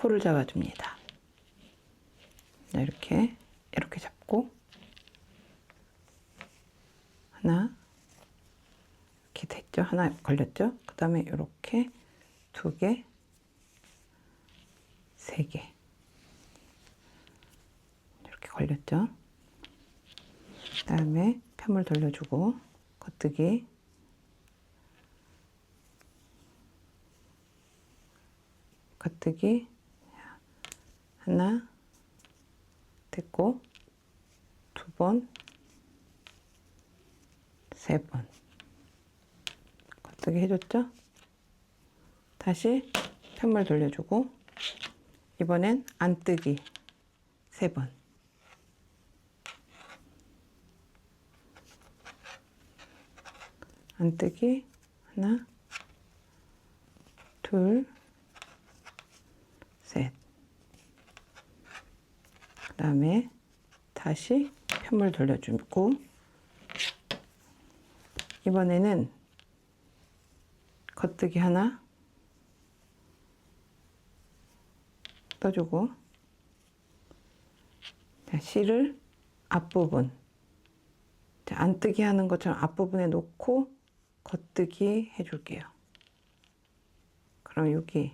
코를 잡아줍니다. 이렇게 잡고 하나 이렇게 됐죠? 하나 걸렸죠? 그 다음에 이렇게 2개, 3개 이렇게 걸렸죠? 그 다음에 편물 돌려주고 겉뜨기 하나 됐고 2번 3번 겉뜨기 해줬죠? 다시 편물 돌려주고 이번엔 안뜨기 3번 안뜨기 하나 둘 셋 그 다음에 다시 편물 돌려주고 이번에는 겉뜨기 하나 떠주고 실을 앞부분 안뜨기 하는 것처럼 앞부분에 놓고 겉뜨기 해줄게요. 그럼 여기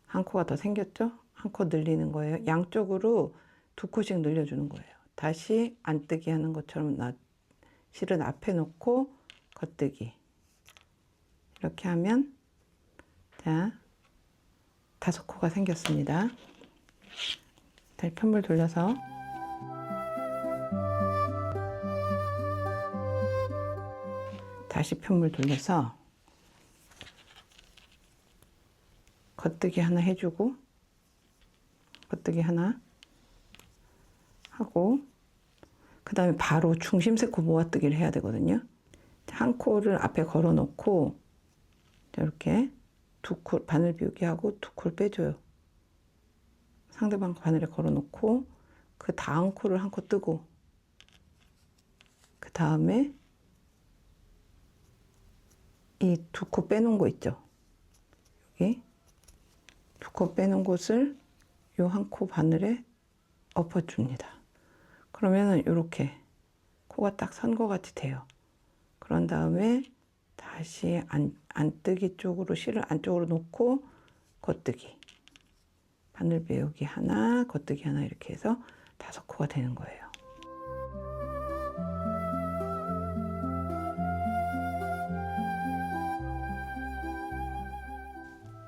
한 코가 더 생겼죠? 한 코 늘리는 거예요. 양쪽으로 2코씩 늘려주는 거예요. 다시 안뜨기 하는 것처럼 실은 앞에 놓고 겉뜨기 이렇게 하면 자 5코가 생겼습니다. 다시 편물 돌려서 다시 편물 돌려서 겉뜨기 하나 해주고 겉뜨기 하나 하고 그 다음에 바로 중심세 코 모아뜨기를 해야 되거든요. 한 코를 앞에 걸어 놓고 이렇게 2코 바늘 비우기 하고 2코를 빼줘요. 상대방 바늘에 걸어 놓고 그 다음 코를 한 코 뜨고 그 다음에 이 2코 빼놓은 거 있죠. 여기 2코 빼놓은 곳을 요 한 코 바늘에 엎어줍니다. 그러면은 이렇게 코가 딱 선 것 같이 돼요. 그런 다음에 다시 안뜨기 쪽으로 실을 안쪽으로 놓고 겉뜨기 바늘 배우기 하나 겉뜨기 하나 이렇게 해서 5코가 되는 거예요.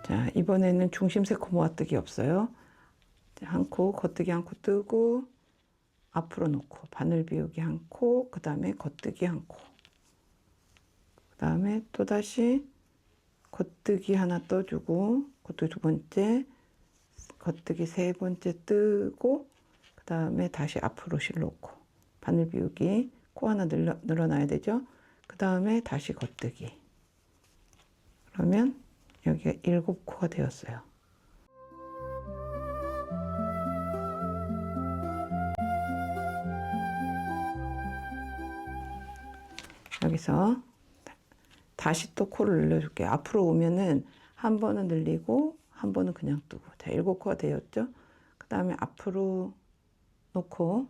자 이번에는 중심세 코 모아뜨기 없어요. 한 코 겉뜨기 한 코 뜨고 앞으로 놓고 바늘 비우기 한 코 그 다음에 겉뜨기 한 코 그 다음에 또다시 겉뜨기 하나 떠주고 겉뜨기 2번째 겉뜨기 3번째 뜨고 그 다음에 다시 앞으로 실 놓고 바늘 비우기 코 하나 늘어놔야 되죠. 그 다음에 다시 겉뜨기 그러면 여기가 7코가 되었어요. 여기서 다시 또 코를 늘려줄게요. 앞으로 오면은 한 번은 늘리고 한 번은 그냥 뜨고 자 7코가 되었죠. 그 다음에 앞으로 놓고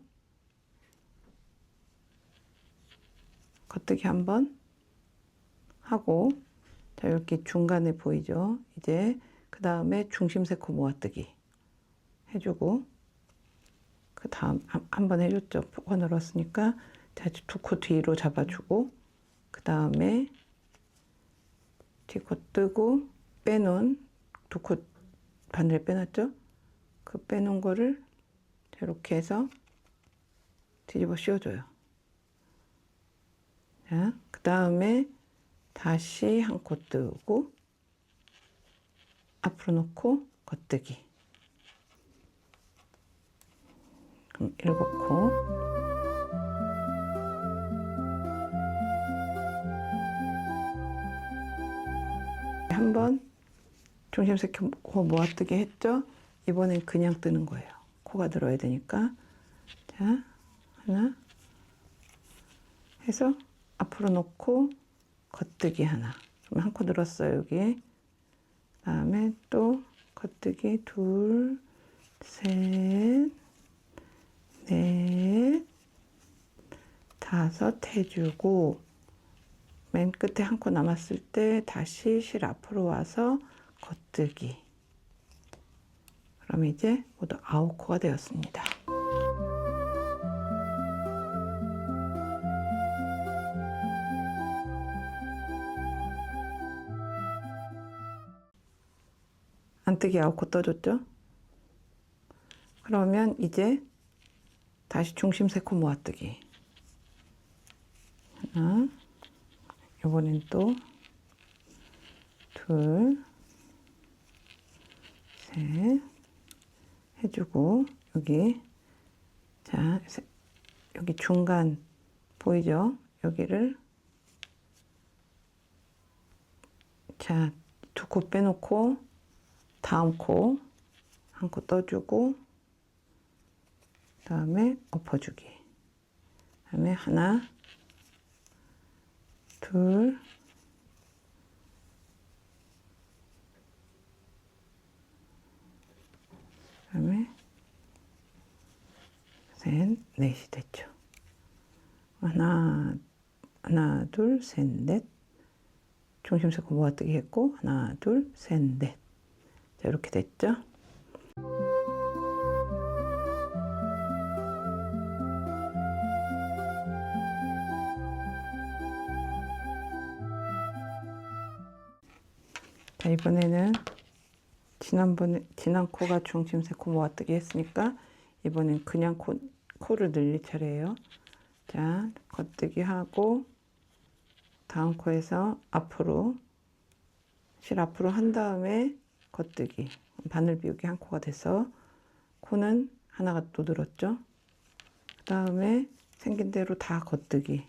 겉뜨기 한 번 하고 자 이렇게 중간에 보이죠. 이제 그 다음에 중심세 코 모아뜨기 해주고 그 다음 한 번 해줬죠. 코가 늘었으니까 자 2코 뒤로 잡아주고 그 다음에 뒤코 뜨고 빼놓은 2코 바늘에 빼놨죠. 그 빼놓은 거를 이렇게 해서 뒤집어 씌워줘요. 자, 그 다음에 다시 한 코 뜨고 앞으로 놓고 겉뜨기 그럼 7코 한번 중심세 코 모아뜨기 했죠? 이번엔 그냥 뜨는 거예요. 코가 들어야 되니까 자 하나 해서 앞으로 놓고 겉뜨기 하나 그럼 한 코 늘었어요. 여기 그 다음에 또 겉뜨기 둘, 셋, 넷, 다섯 해주고, 맨 끝에 한 코 남았을 때 다시 실 앞으로 와서 겉뜨기. 그럼 이제 모두 9코가 되었습니다. 안뜨기 9코 떠줬죠? 그러면 이제 다시 중심 3코 모아뜨기. 하나, 이번엔 또 둘, 셋 해주고, 여기 자 여기 중간 보이죠? 여기를 자 2코 빼놓고 다음 코 한 코 떠주고, 그 다음에 엎어주기. 그 다음에 하나, 둘, 그 다음에 셋, 넷이 됐죠. 하나, 둘, 셋, 넷. 중심 3코 모아뜨기 했고, 하나, 둘, 셋, 넷. 자, 이렇게 됐죠. 자, 이번에는 지난 코가 중심 3코 모아뜨기 했으니까 이번엔 그냥 코를 늘릴 차례예요. 자, 겉뜨기 하고 다음 코에서 앞으로 실 앞으로 한 다음에 겉뜨기. 바늘 비우기 한 코가 돼서 코는 하나가 또 늘었죠. 그 다음에 생긴 대로 다 겉뜨기.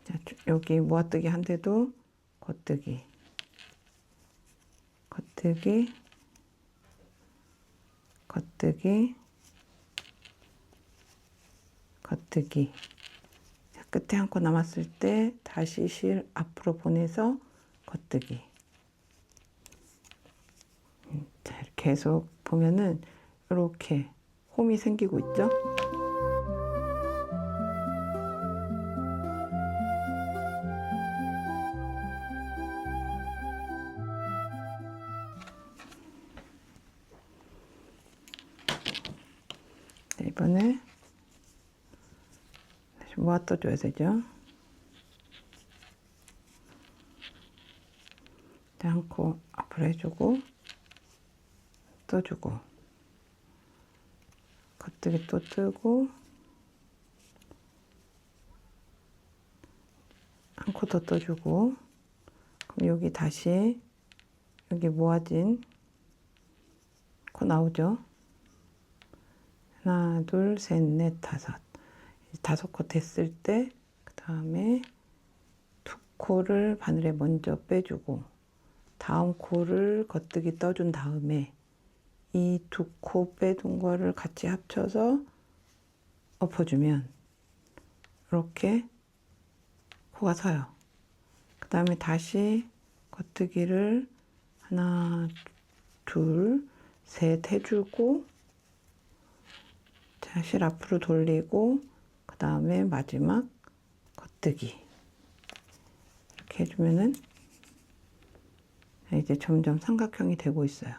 자, 여기 모아뜨기 한 대도 겉뜨기. 겉뜨기, 겉뜨기, 겉뜨기. 자, 끝에 한 코 남았을 때 다시 실 앞으로 보내서 겉뜨기. 자, 이렇게 계속 보면은 이렇게 홈이 생기고 있죠. 자, 이번에 다시 모아 떠줘야 되죠. 자, 한 코 앞으로 해주고 떠주고, 겉뜨기 또 뜨고, 한 코 더 떠주고, 그럼 여기 다시 여기 모아진 코 나오죠. 하나, 둘, 셋, 넷, 다섯. 5코 됐을 때, 그 다음에 2코를 바늘에 먼저 빼주고, 다음 코를 겉뜨기 떠준 다음에 이 2코 빼둔 거를 같이 합쳐서 엎어주면 이렇게 코가 서요. 그 다음에 다시 겉뜨기를 하나, 둘, 셋 해주고, 자, 실 앞으로 돌리고, 그 다음에 마지막 겉뜨기. 이렇게 해주면은 이제 점점 삼각형이 되고 있어요.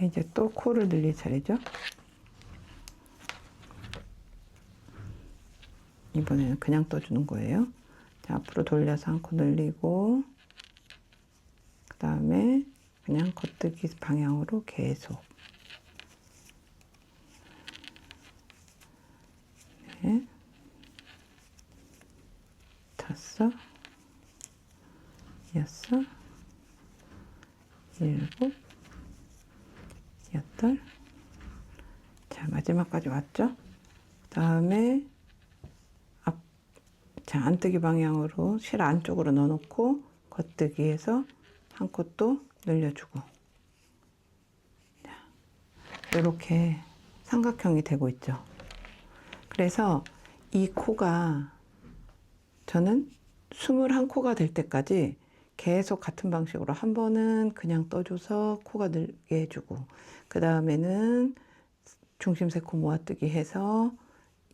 이제 또 코를 늘릴 차례죠. 이번에는 그냥 떠주는 거예요. 자, 앞으로 돌려서 한 코 늘리고, 그 다음에 그냥 겉뜨기 방향으로 계속. 네, 다섯, 여섯, 일곱, 여덟. 자, 마지막까지 왔죠? 그 다음에 자, 안뜨기 방향으로 실 안쪽으로 넣어놓고 겉뜨기에서 한 코 또 늘려주고. 자, 이렇게 삼각형이 되고 있죠. 그래서 이 코가 저는 21코가 될 때까지 계속 같은 방식으로 한 번은 그냥 떠줘서 코가 늘게 해주고, 그 다음에는 중심세 코 모아뜨기 해서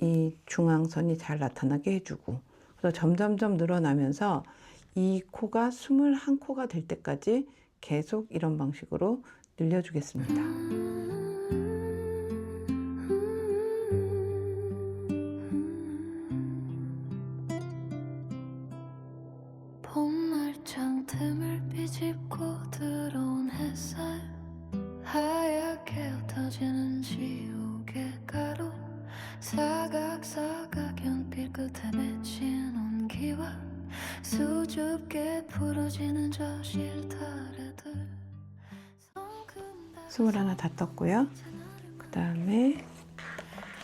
이 중앙선이 잘 나타나게 해주고, 그래서 점점점 늘어나면서 이 코가 21코가 될 때까지 계속 이런 방식으로 늘려주겠습니다. 봄날창 틈을 비집고 들어온 햇살, 하얗게 흩어지는 지우개 가루, 사각사각 연필 끝에 맺힌 온기와 수줍게 풀어지는 저 실타래들. 21 다 떴고요. 그 다음에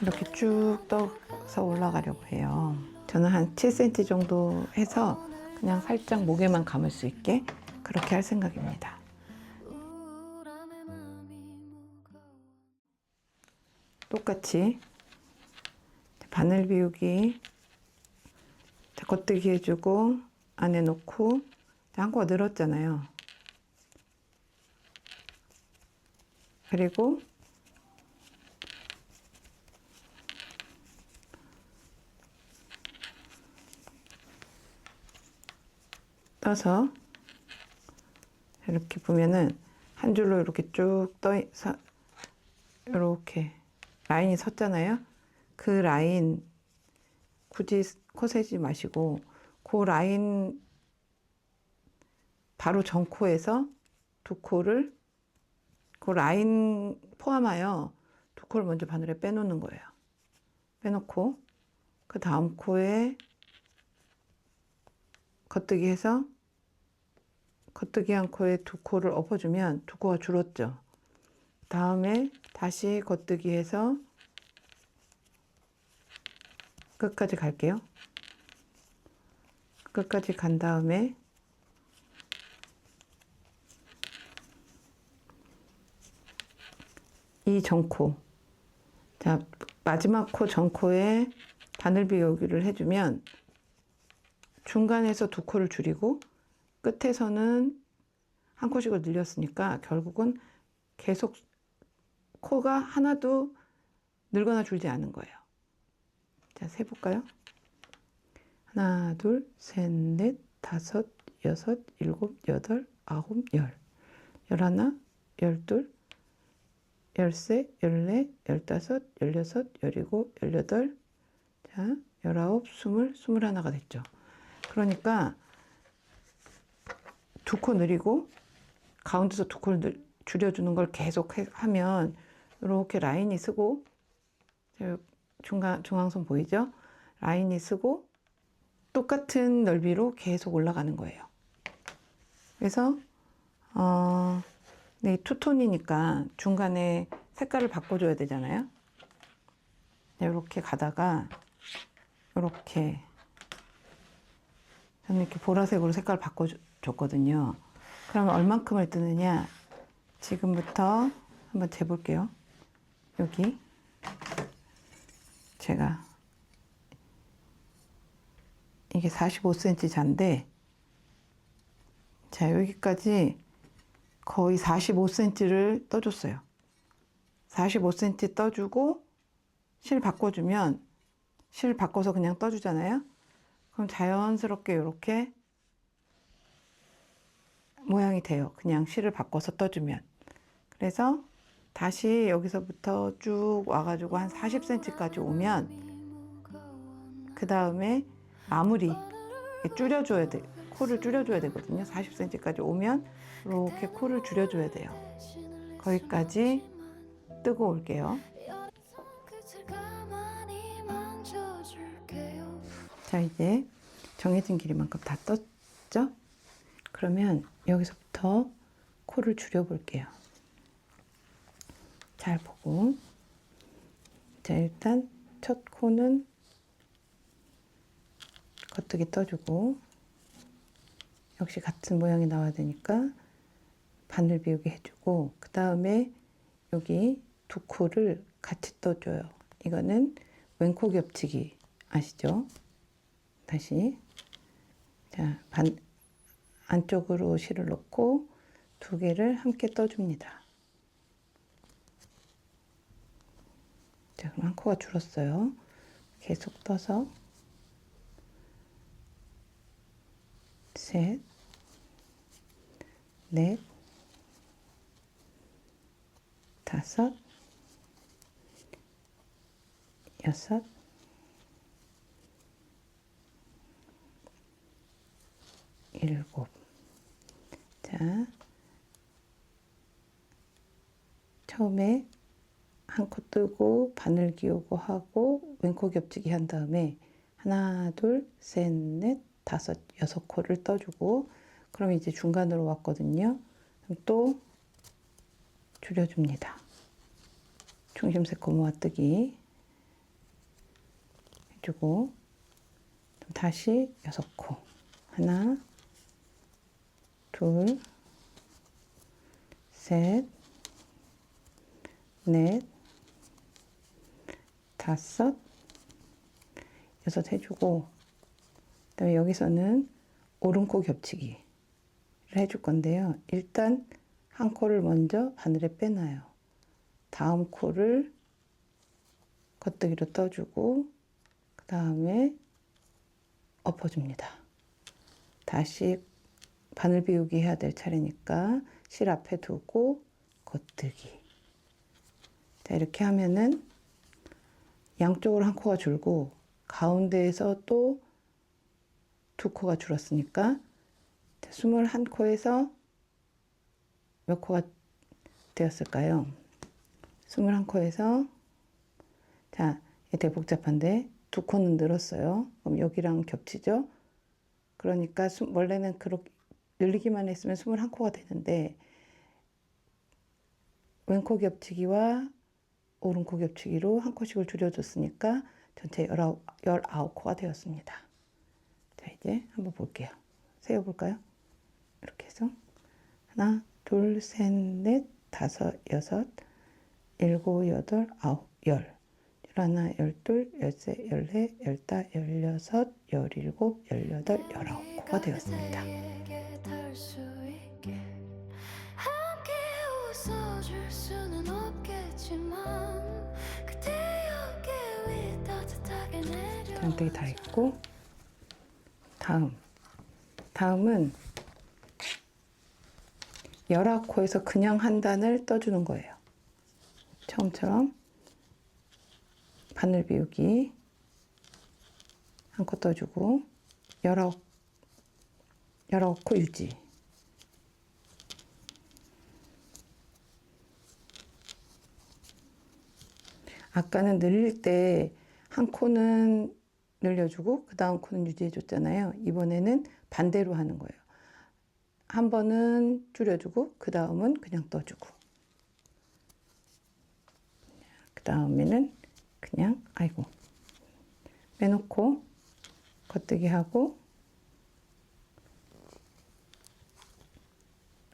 이렇게 쭉 떠서 올라가려고 해요. 저는 한 7cm 정도 해서 그냥 살짝 목에만 감을 수 있게 그렇게 할 생각입니다. 똑같이 바늘 비우기 겉뜨기 해주고 안에 놓고 한 코가 늘었잖아요. 그리고 떠서 이렇게 보면은 한 줄로 이렇게 쭉 이렇게 라인이 섰잖아요. 그 라인 굳이 코 세지 마시고 그 라인 바로 전 코에서 두 코를 그 라인 포함하여 두 코를 먼저 바늘에 빼놓는 거예요. 빼놓고 그 다음 코에 겉뜨기 해서 겉뜨기 한 코에 두 코를 엎어주면 두 코가 줄었죠. 다음에 다시 겉뜨기 해서 끝까지 갈게요. 끝까지 간 다음에 이 전코, 자 마지막 코 전코에 바늘 비우기를 해주면 중간에서 두 코를 줄이고 끝에서는 한 코씩을 늘렸으니까 결국은 계속 코가 하나도 늘거나 줄지 않은 거예요. 자, 세볼까요? 하나, 둘, 셋, 넷, 다섯, 여섯, 일곱, 여덟, 아홉, 열. 열하나, 열둘, 열세, 열네, 열다섯, 열여섯, 열일곱, 열여덟, 자, 열아홉, 스물, 21가 됐죠. 그러니까 두 코 늘리고 가운데서 두 코를 줄여주는 걸 계속 하면 이렇게 라인이 쓰고 중앙선 보이죠? 라인이 쓰고 똑같은 넓이로 계속 올라가는 거예요. 그래서 네, 투톤이니까 중간에 색깔을 바꿔줘야 되잖아요. 이렇게 가다가 이렇게 저는 이렇게 보라색으로 색깔을 바꿔줬거든요. 그러면 얼만큼을 뜨느냐? 지금부터 한번 재볼게요. 여기 제가 이게 45cm 잔데 자 여기까지 거의 45cm를 떠줬어요. 45cm 떠주고 실 바꿔주면 실 바꿔서 그냥 떠주잖아요. 그럼 자연스럽게 이렇게 모양이 돼요. 그냥 실을 바꿔서 떠주면. 그래서 다시 여기서부터 쭉 와가지고 한 40cm까지 오면 그 다음에 마무리 줄여줘야 돼. 코를 줄여줘야 되거든요. 40cm까지 오면 이렇게 코를 줄여줘야 돼요. 거기까지 뜨고 올게요. 자, 이제 정해진 길이만큼 다 떴죠? 그러면 여기서부터 코를 줄여볼게요. 잘 보고. 자, 일단 첫 코는 겉뜨기 떠주고 역시 같은 모양이 나와야 되니까 바늘 비우기 해주고 그 다음에 여기 두 코를 같이 떠줘요. 이거는 왼코 겹치기 아시죠? 다시 자, 안쪽으로 실을 넣고 두 개를 함께 떠줍니다. 자, 그럼 한 코가 줄었어요. 계속 떠서 셋, 넷, 다섯, 여섯, 일곱. 자, 처음에 한 코 뜨고 바늘 기우고 하고 왼코 겹치기 한 다음에 하나, 둘, 셋, 넷, 다섯, 여섯 코를 떠주고 그럼 이제 중간으로 왔거든요. 그럼 또 줄여줍니다. 중심 세 코 모아뜨기 해주고 다시 여섯 코 하나, 둘, 셋, 넷, 다섯, 여섯 해주고 그다음에 여기서는 오른코 겹치기를 해줄 건데요. 일단 한 코를 먼저 바늘에 빼놔요. 다음 코를 겉뜨기로 떠주고 그 다음에 엎어줍니다. 다시 바늘 비우기 해야 될 차례니까 실 앞에 두고 겉뜨기. 자, 이렇게 하면은 양쪽으로 한 코가 줄고 가운데에서 또 두 코가 줄었으니까 21코에서 몇 코가 되었을까요? 21코에서 자, 되게 복잡한데 두 코는 늘었어요. 그럼 여기랑 겹치죠? 그러니까 원래는 그렇게 늘리기만 했으면 21코가 되는데 왼코 겹치기와 오른코 겹치기로 한 코씩을 줄여줬으니까 전체 19코가 되었습니다. 자, 이제 한번 볼게요. 세어볼까요? 이렇게 해서 하나, 둘, 셋, 넷, 다섯, 여섯, 일곱, 여덟, 아홉, 열. 열하나, 열둘, 열세, 열네, 열다, 열여섯, 열일곱, 열여덟, 19코가 되었습니다. 함께 웃어줄 수는 없겠지만 그대 어깨 위 따뜻하게 내려 장대기 다 했고 다음은 19코에서 그냥 한 단을 떠주는 거예요. 처음처럼 바늘 비우기 한 코 떠주고 19코 유지. 아까는 늘릴 때 한 코는 늘려주고 그 다음 코는 유지해 줬잖아요. 이번에는 반대로 하는 거예요. 한 번은 줄여주고 그 다음은 그냥 떠주고 그 다음에는 그냥 빼놓고 겉뜨기 하고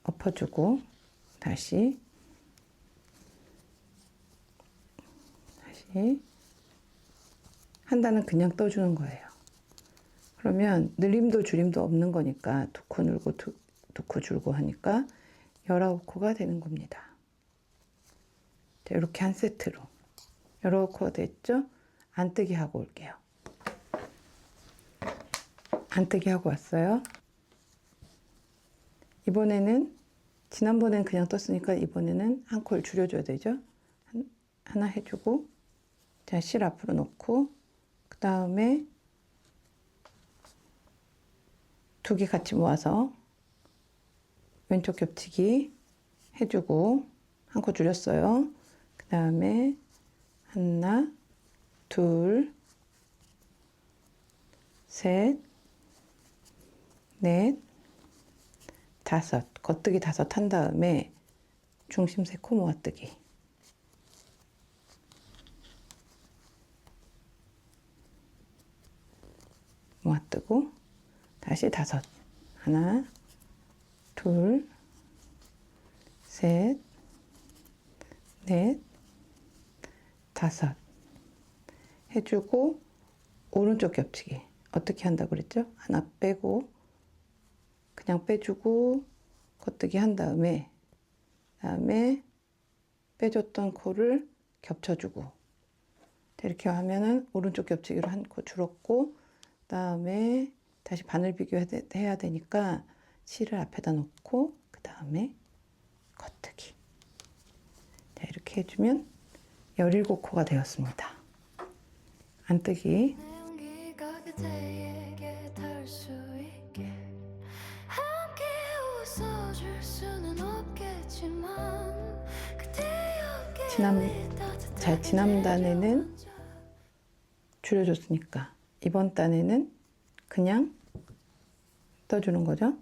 엎어주고 다시 한 단은 그냥 떠주는 거예요. 그러면 늘림도 줄임도 없는 거니까 두 코 늘고 두 코 줄고 하니까 19코가 되는 겁니다. 자, 이렇게 한 세트로 19코가 됐죠? 안뜨기 하고 올게요. 안뜨기 하고 왔어요. 이번에는 지난번엔 그냥 떴으니까 이번에는 한 코를 줄여줘야 되죠? 하나 해주고 자, 실 앞으로 놓고 그 다음에 두 개 같이 모아서 왼쪽 겹치기 해주고 한 코 줄였어요. 그 다음에 하나, 둘, 셋, 넷, 다섯. 겉뜨기 다섯 한 다음에 중심 세 코 모아뜨기. 모아뜨고 다시 다섯. 하나, 둘, 셋, 넷, 5 해주고 오른쪽 겹치기 어떻게 한다고 그랬죠? 하나 빼고 그냥 빼주고 겉뜨기 한 다음에 빼줬던 코를 겹쳐주고 이렇게 하면은 오른쪽 겹치기로 한 코 줄었고 그다음에 다시 바늘 비교해야 되니까 실을 앞에다 놓고 그다음에 겉뜨기 자, 이렇게 해주면 17코가 되었습니다. 안뜨기 내 온기가 그대에게 닿을 수 있게 함께 웃어줄 수는 없겠지만 그대에게 지난단에는 줄여줬으니까 이번 단에는 그냥 떠주는 거죠.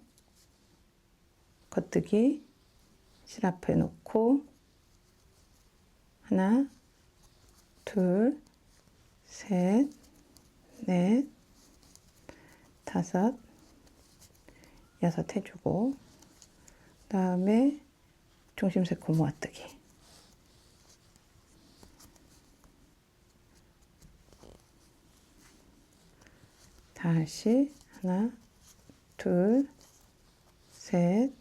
겉뜨기 실 앞에 놓고 하나, 둘, 셋, 넷, 5, 6 해주고 그다음에 중심색 코 모아뜨기 다시 하나, 둘, 셋,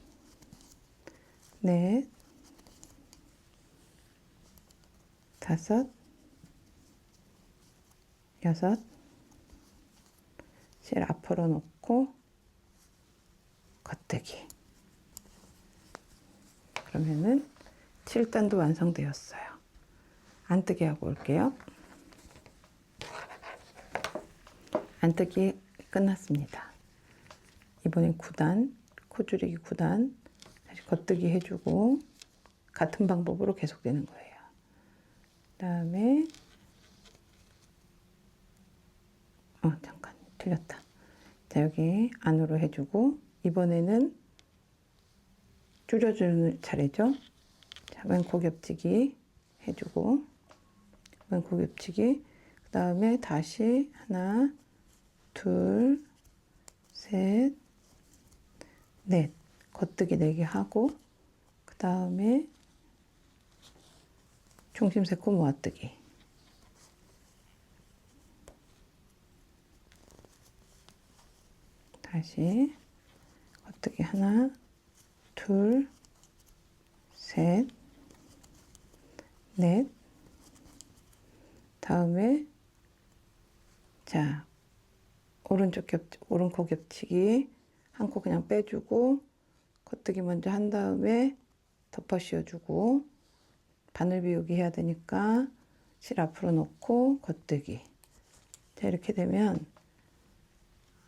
넷, 5, 6 실 앞으로 놓고 겉뜨기 그러면은 7단도 완성되었어요. 안뜨기 하고 올게요. 안뜨기 끝났습니다. 이번엔 9단 코줄이기 9단 다시 겉뜨기 해주고 같은 방법으로 계속되는 거예요. 그 다음에 잠깐 틀렸다. 자, 여기 안으로 해주고 이번에는 줄여주는 차례죠. 자, 왼코 겹치기 해주고 왼코 겹치기 그 다음에 다시 하나, 둘, 셋, 넷 겉뜨기 4개 하고 그 다음에 중심색 코 모아뜨기 다시 겉뜨기 하나, 둘, 셋, 넷 다음에 자 오른코 겹치기 한 코 그냥 빼주고 겉뜨기 먼저 한 다음에 덮어 씌워주고 바늘 비우기 해야 되니까 실 앞으로 놓고 겉뜨기 자 이렇게 되면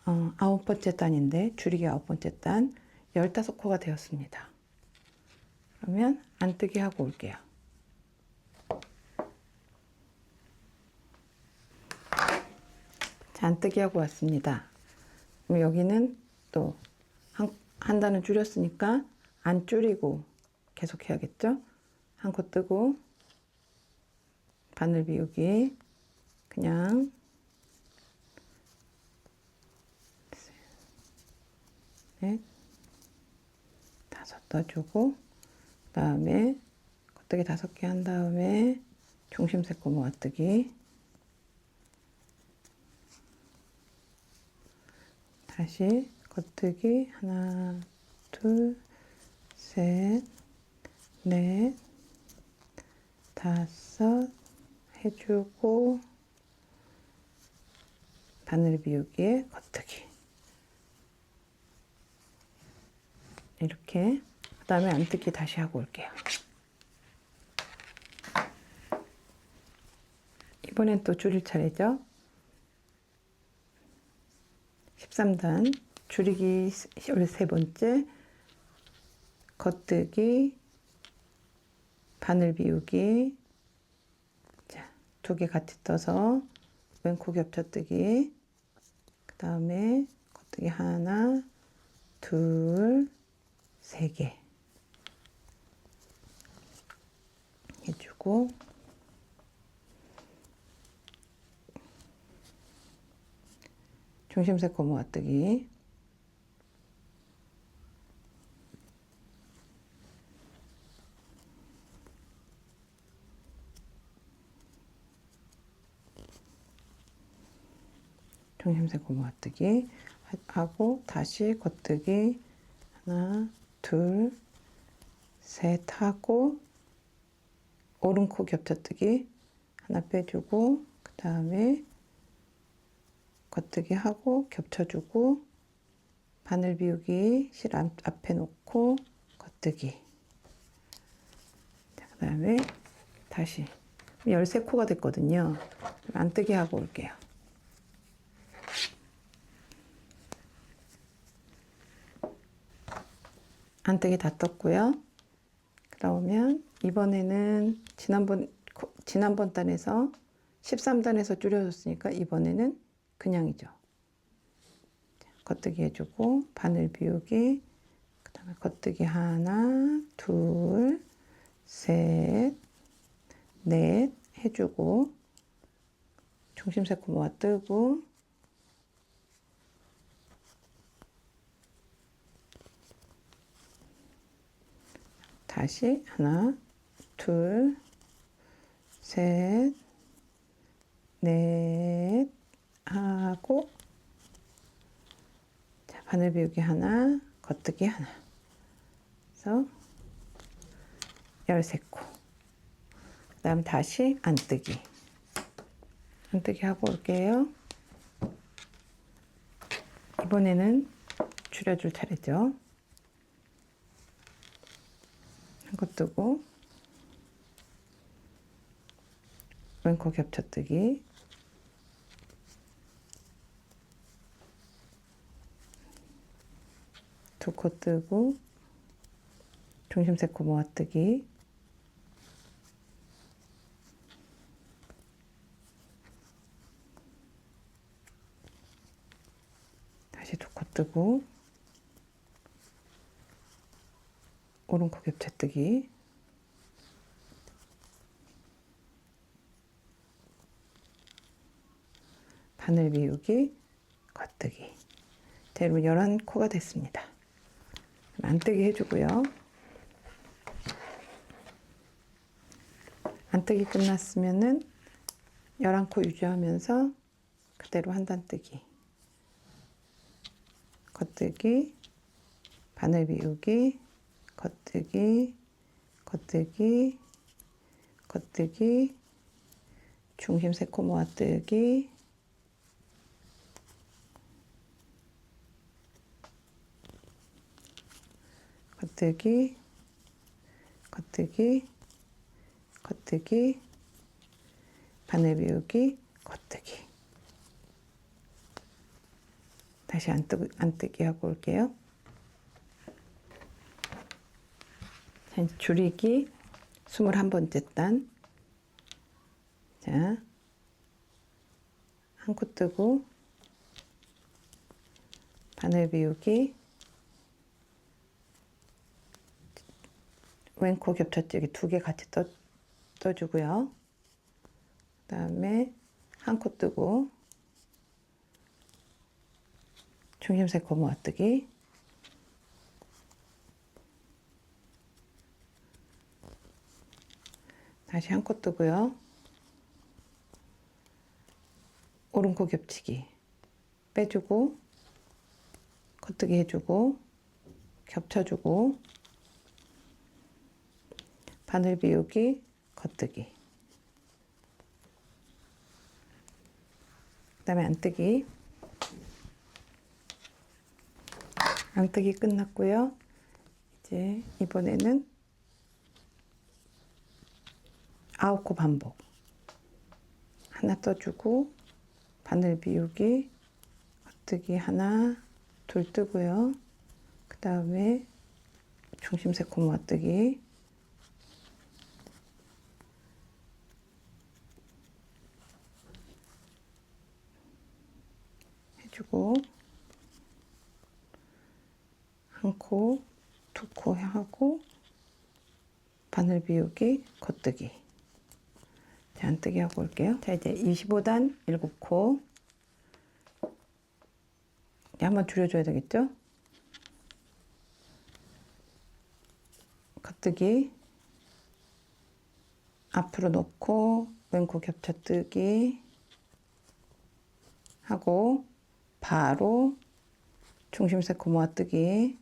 9번째 단인데 줄이기 9번째 단 15코가 되었습니다. 그러면 안뜨기 하고 올게요. 자, 안뜨기 하고 왔습니다. 그럼 여기는 또 한 단은 줄였으니까 안 줄이고 계속 해야겠죠? 한 코 뜨고 바늘 비우기 그냥 넷, 5 떠주고 그 다음에 겉뜨기 5개 한 다음에 중심색 코 모아뜨기 다시 겉뜨기 하나, 둘, 셋, 넷, 5 해주고 바늘 비우기에 겉뜨기 이렇게 그 다음에 안뜨기 다시 하고 올게요. 이번엔 또 줄일 차례죠. 13단 줄이기 13번째 겉뜨기 바늘 비우기 자, 2개 같이 떠서 왼코 겹쳐뜨기 그 다음에 겉뜨기 하나 둘 3개 해주고 중심색 코 모아뜨기 중심세 고모아뜨기 하고 다시 겉뜨기 하나 둘 셋 하고 오른코 겹쳐뜨기 하나 빼주고 그 다음에 겉뜨기 하고 겹쳐주고 바늘 비우기 실 앞에 놓고 겉뜨기 그 다음에 다시 13코가 됐거든요. 안뜨기 하고 올게요. 안뜨기 다 떴고요. 그러면 이번에는 지난번 단에서 13단에서 줄여줬으니까 이번에는 그냥이죠. 겉뜨기 해주고 바늘 비우기 그 다음에 겉뜨기 하나 둘 셋 넷 해주고 중심세 코 모아 뜨고 다시 하나 둘 셋 넷 하고 자, 바늘 비우기 하나 겉뜨기 하나 그래서 13코 그 다음 다시 안뜨기 하고 올게요. 이번에는 줄여줄 차례죠. 한 코 뜨고 왼코 겹쳐뜨기 두 코 뜨고 중심세 코 모아뜨기 다시 두 코 뜨고 오른코 겹쳐뜨기 바늘 비우기 겉뜨기 자, 여러분 11코가 됐습니다. 안뜨기 해주고요. 안뜨기 끝났으면은 11코 유지하면서 그대로 한 단 뜨기 겉뜨기 바늘 비우기 겉뜨기 겉뜨기 겉뜨기 중심세 코 모아뜨기 겉뜨기 겉뜨기 겉뜨기 바늘 비우기 겉뜨기 다시 안뜨기 하고 올게요. 자, 줄이기 21번째 단 자, 한 코 뜨고 바늘 비우기 왼코 겹쳐뜨기 2개 같이 떠주고요. 그 다음에 한 코 뜨고 중심세 코 모아뜨기 다시 한 코 뜨고요. 오른코 겹치기 빼주고 겉뜨기 해주고 겹쳐주고 바늘 비우기 겉뜨기 그 다음에 안뜨기 끝났고요. 이제 이번에는 9코 반복 하나 떠주고 바늘 비우기 겉뜨기 하나 둘 뜨고요. 그 다음에 중심세 코 모아뜨기 해주고 한 코, 2코 하고 바늘 비우기, 겉뜨기. 자, 안뜨기 하고 올게요. 자, 이제 25단 7코. 이제 한번 줄여줘야 되겠죠? 겉뜨기 앞으로 놓고 왼코 겹쳐뜨기 하고 바로 중심색 코 모아뜨기,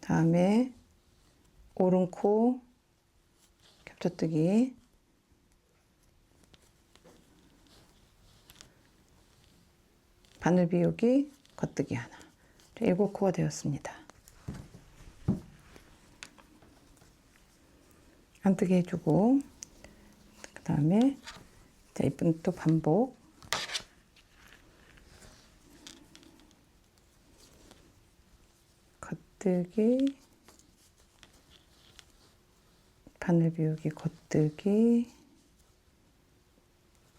다음에 오른 코 겹쳐뜨기, 바늘 비우기, 겉뜨기 하나. 7코가 되었습니다. 안뜨기 해주고, 그 다음에 자, 이쁜 또 반복. 겉뜨기, 바늘 비우기, 겉뜨기,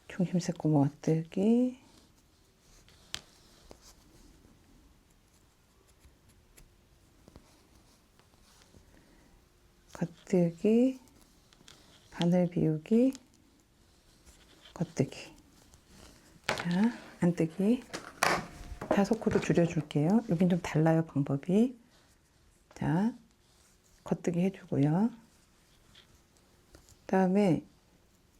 중심색 코 모아뜨기, 겉뜨기, 바늘 비우기, 겉뜨기. 자, 안뜨기. 5코도 줄여줄게요. 여긴 좀 달라요, 방법이. 자, 겉뜨기 해주고요. 다음에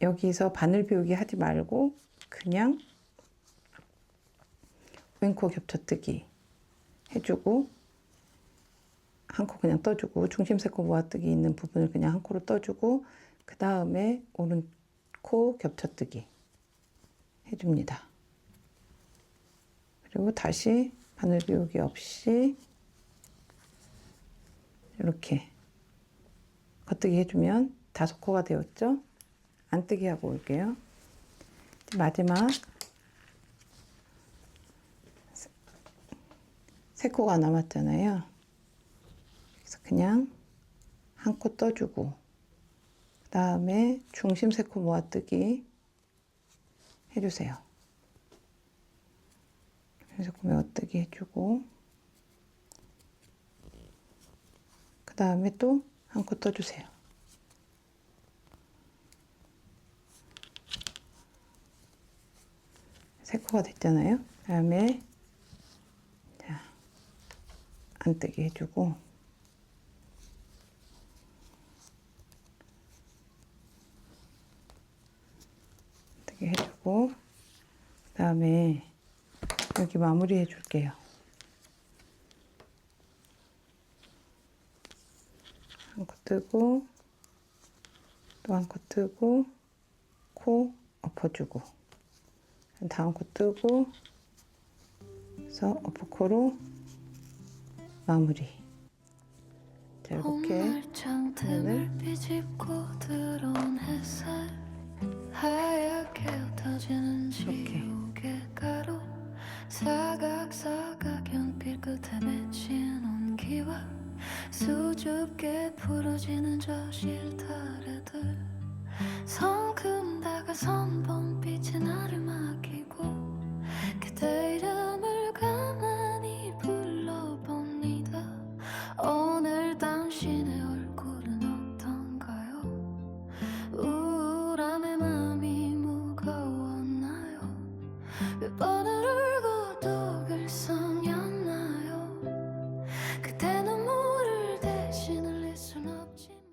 여기서 바늘 비우기 하지 말고 그냥 왼코 겹쳐뜨기 해주고, 한 코 그냥 떠주고, 중심색 코 모아뜨기 있는 부분을 그냥 한 코로 떠주고, 그 다음에 오른 코 겹쳐뜨기 해줍니다. 그리고 다시 바늘 비우기 없이 이렇게 겉뜨기 해주면 5코가 되었죠? 안뜨기 하고 올게요. 마지막 3코가 남았잖아요. 그래서 그냥 한 코 떠주고, 그 다음에 중심색 코 모아뜨기 해주세요. 중심색 코 모아뜨기 해주고, 그 다음에 또 한 코 떠주세요. 세 코가 됐잖아요. 그 다음에 자, 안뜨기 해주고, 안뜨기 해주고, 그 다음에 여기 마무리 해줄게요. 한 코 뜨고, 또 한 코 뜨고, 코 엎어주고, 다음 코 뜨고, 그래서 엎어코로 마무리. 자, 이렇게 봄날창틈을 비집고 들어온 햇살 하얗게 흩어지는 지옥의 가루 사각사각 연필 끝에 맺힌 온기와 수줍게 풀어지는 저 실타래들 성큼 다가선 봄빛에 나를 맡기고 그대 이름을 가만히 불러봅니다. 오늘 당신의 얼굴은 어떤가요? 우울함에 마음이 무거웠나요? 몇 번을 울고 또 글썽였나요? 그대 눈물을 대신 흘릴 순 없지만